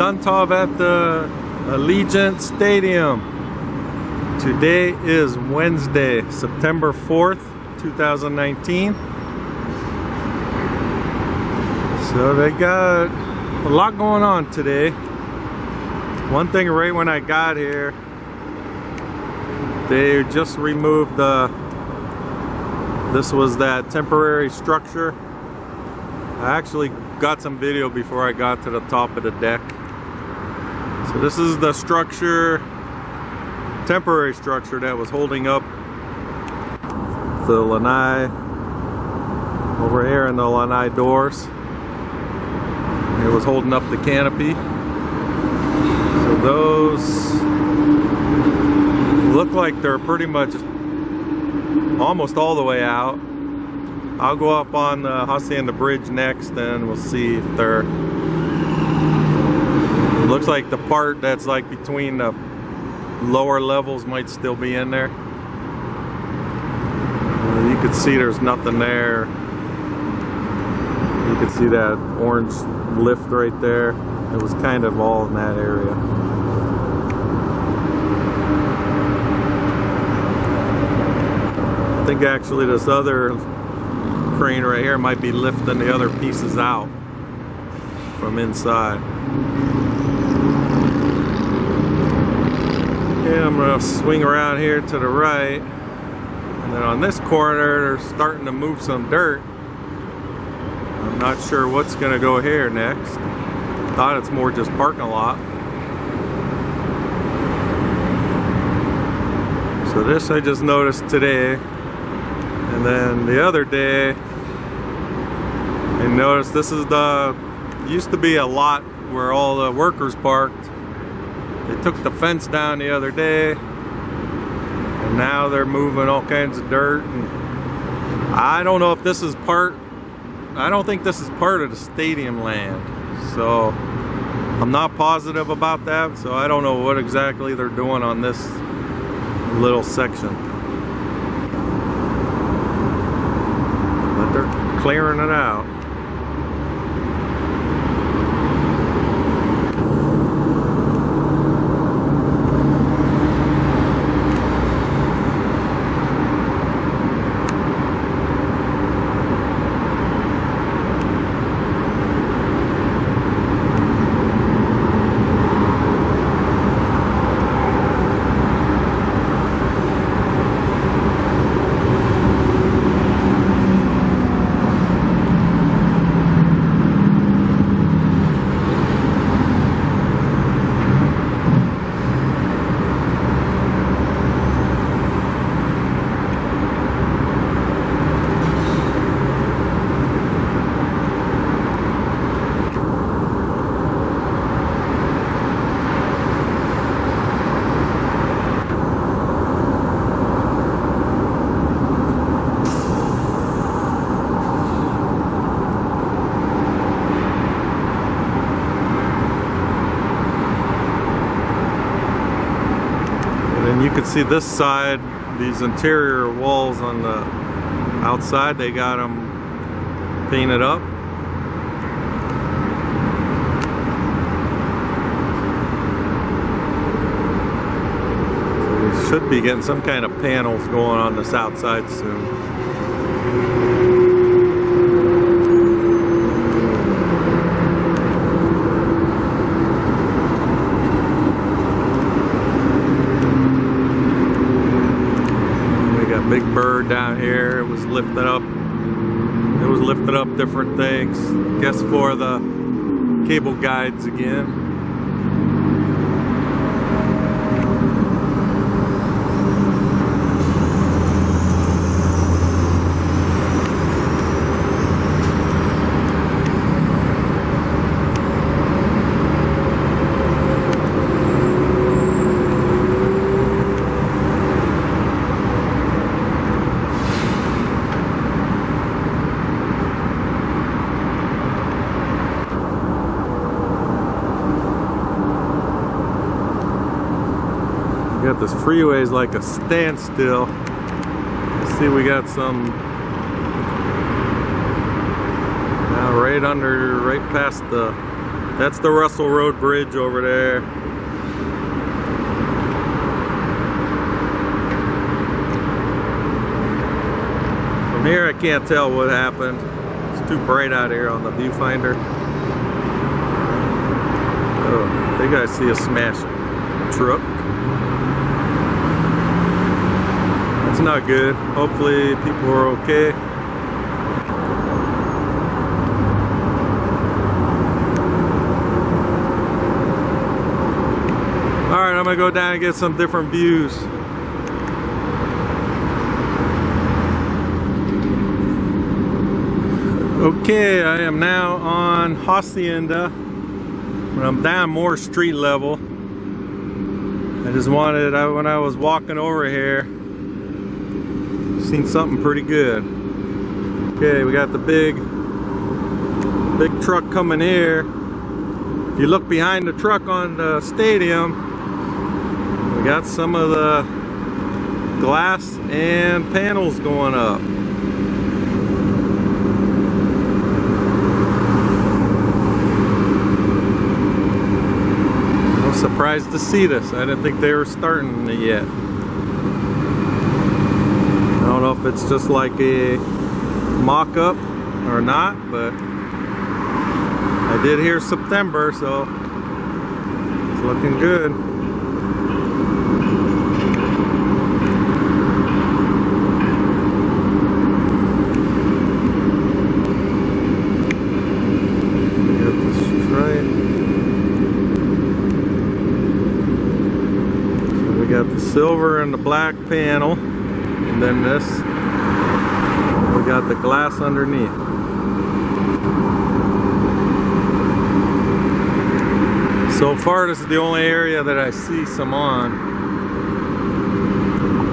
Duntov at the Allegiant Stadium. Today is Wednesday, September 4th, 2019. So they got a lot going on today. One thing right when I got here, they just removed this was that temporary structure. I actually got some video before I got to the top of the deck. So this is the structure, temporary structure that was holding up the lanai over here and the lanai doors. It was holding up the canopy. So those look like they're pretty much almost all the way out. I'll go up on the Hacienda Bridge next and we'll see if they're... Looks like the part that's like between the lower levels might still be in there. You can see there's nothing there. You can see that orange lift right there. It was kind of all in that area. I think actually this other crane right here might be lifting the other pieces out from inside. Okay, I'm gonna swing around here to the right, and then on this corner they're starting to move some dirt. I'm not sure what's gonna go here next. Thought it's more just parking lot. So this I just noticed today. And then the other day, I noticed this is used to be a lot where all the workers parked. They took the fence down the other day, and now they're moving all kinds of dirt. And I don't know if this is I don't think this is part of the stadium land. So I'm not positive about that, so I don't know what exactly they're doing on this little section. They're clearing it out. And you can see this side, these interior walls on the outside, they got them painted up. So we should be getting some kind of panels going on this outside soon. Big bird down here. It was lifting up. It was lifting up different things. Guess for the cable guides again. Got this freeway is like a standstill. Let's see, we got some right past the That's the Russell Road Bridge over there. From here I can't tell what happened. It's too bright out here on the viewfinder. Oh, I think I see a smashed truck. That's not good. Hopefully people are okay. Alright, I'm gonna go down and get some different views. Okay, I am now on Hacienda, but I'm down more street level. I just wanted, when I was walking over here, seen something pretty good. Okay, we got the big truck coming here. If you look behind the truck on the stadium, we got some of the glass and panels going up. I'm surprised to see this. I didn't think they were starting it yet. I don't know if it's just like a mock-up or not, but I did hear September, so it's looking good. Got the silver and the black panel, and then this, we got the glass underneath. So far this is the only area that I see some on.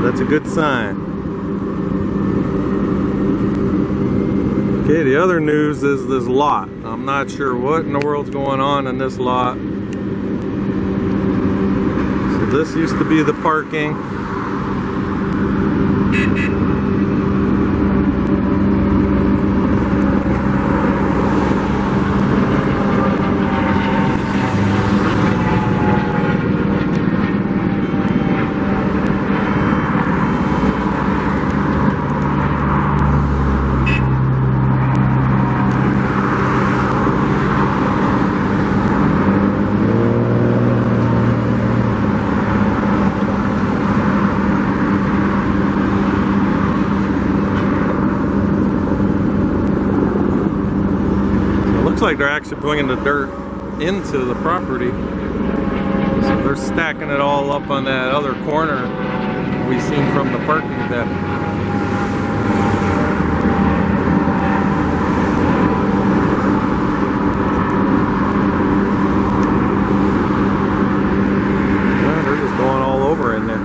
That's a good sign. Okay, the other news is this lot. I'm not sure what in the world's going on in this lot. This used to be the parking. Like they're actually bringing the dirt into the property, so they're stacking it all up on that other corner we seen from the parking deck. Yeah, they're just going all over in there.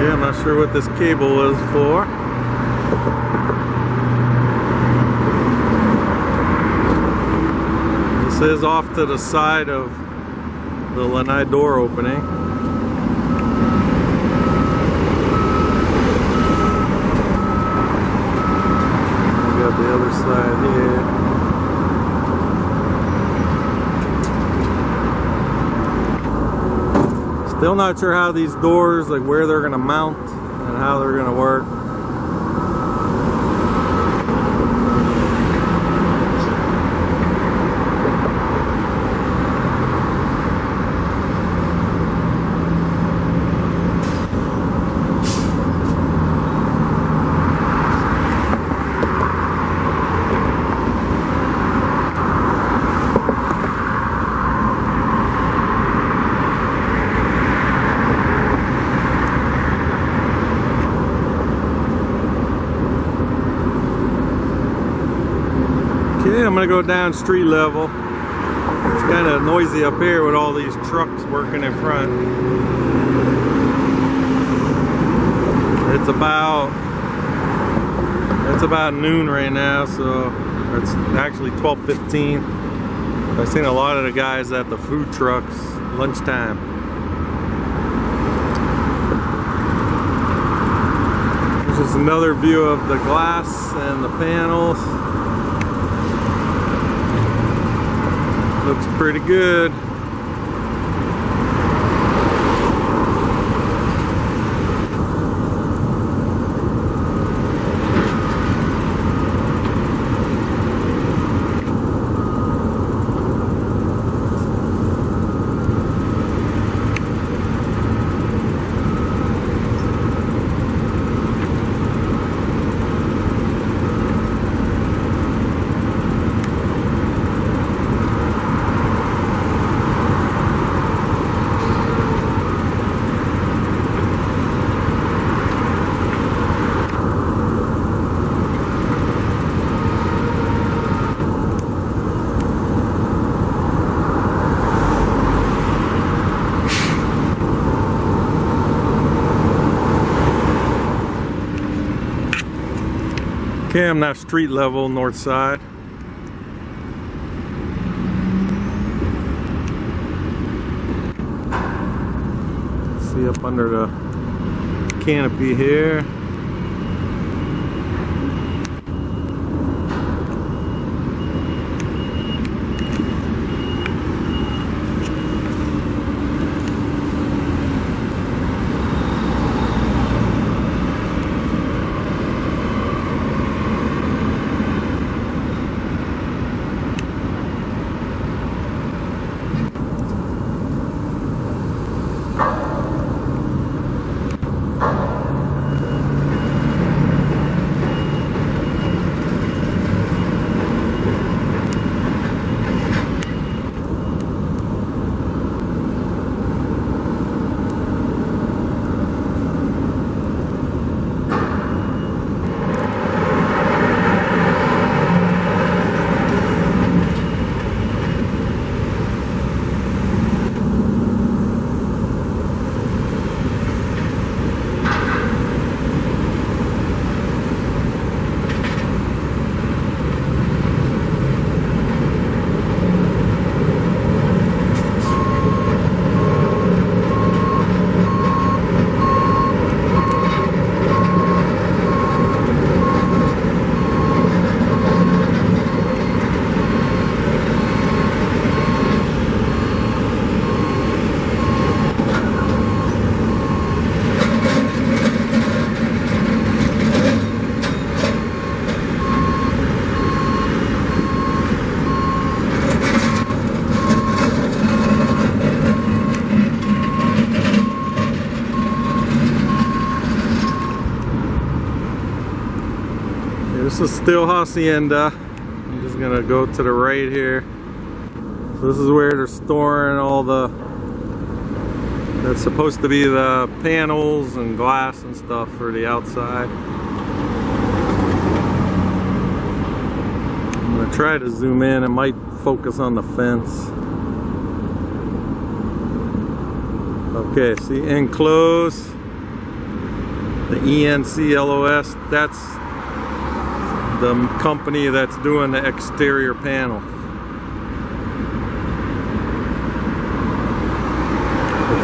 I'm not sure what this cable is for. This is off to the side of the lanai door opening. We got the other side here. Still not sure how these doors, like where they're gonna mount and how they're gonna work. Okay, I'm gonna go down street level. It's kind of noisy up here with all these trucks working in front. It's about noon right now, so it's actually 12:15. I've seen a lot of the guys at the food trucks lunchtime. This is another view of the glass and the panels. Looks pretty good. Okay, I'm now street level, north side. See up under the canopy here. This is still Hacienda. I'm just gonna go to the right here. So this is where they're storing all the, that's supposed to be the panels and glass and stuff for the outside. I'm gonna try to zoom in. It might focus on the fence. Okay, see enclose, the ENCLOS, that's the company that's doing the exterior panel.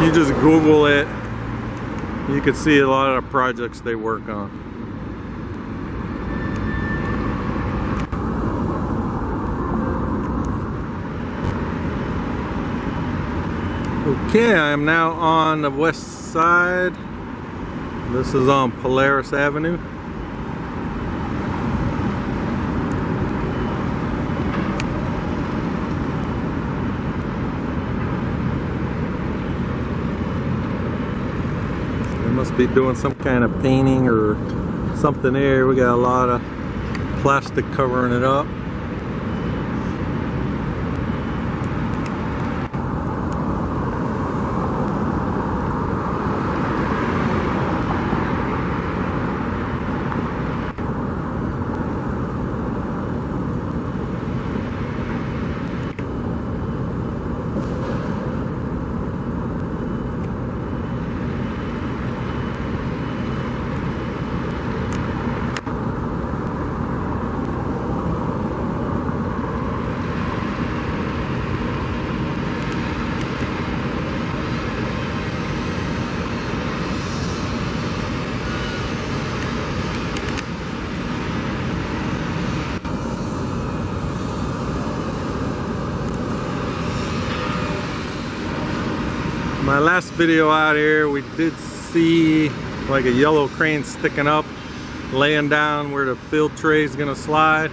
If you just Google it, you can see a lot of the projects they work on. Okay, I am now on the west side. This is on Polaris Avenue. They must be doing some kind of painting or something there. We got a lot of plastic covering it up. My last video out here, we did see like a yellow crane sticking up, laying down where the field tray is gonna slide.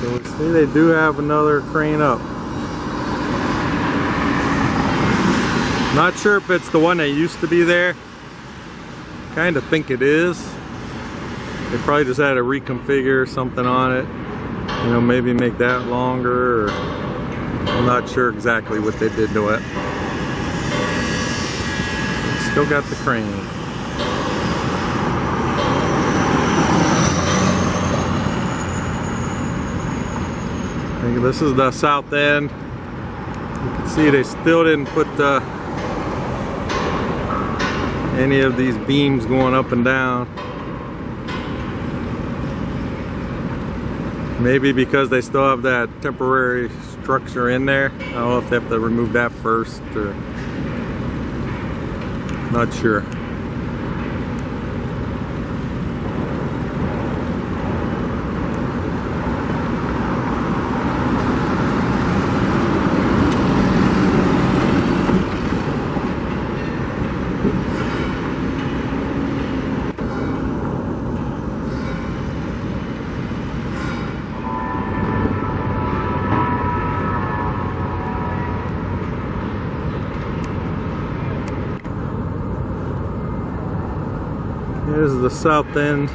So we see they do have another crane up. Not sure if it's the one that used to be there. Kind of think it is. They probably just had to reconfigure something on it. You know, maybe make that longer, or I'm not sure exactly what they did to it. Still got the crane. I think this is the south end. You can see they still didn't put any of these beams going up and down. Maybe because they still have that temporary structure in there. I don't know if they have to remove that first, or not sure. Here's the south end.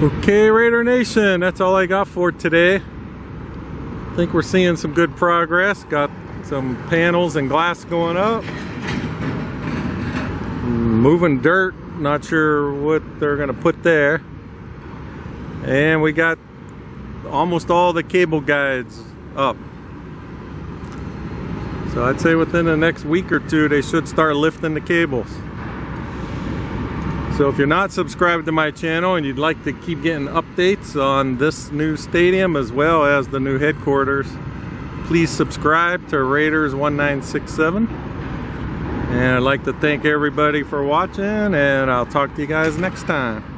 Okay, Raider Nation, that's all I got for today. I think we're seeing some good progress. Got some panels and glass going up. Moving dirt, not sure what they're gonna put there. And we got almost all the cable guides up. So I'd say within the next week or two they should start lifting the cables. So if you're not subscribed to my channel and you'd like to keep getting updates on this new stadium as well as the new headquarters, please subscribe to Raiders 1967. And I'd like to thank everybody for watching, and I'll talk to you guys next time.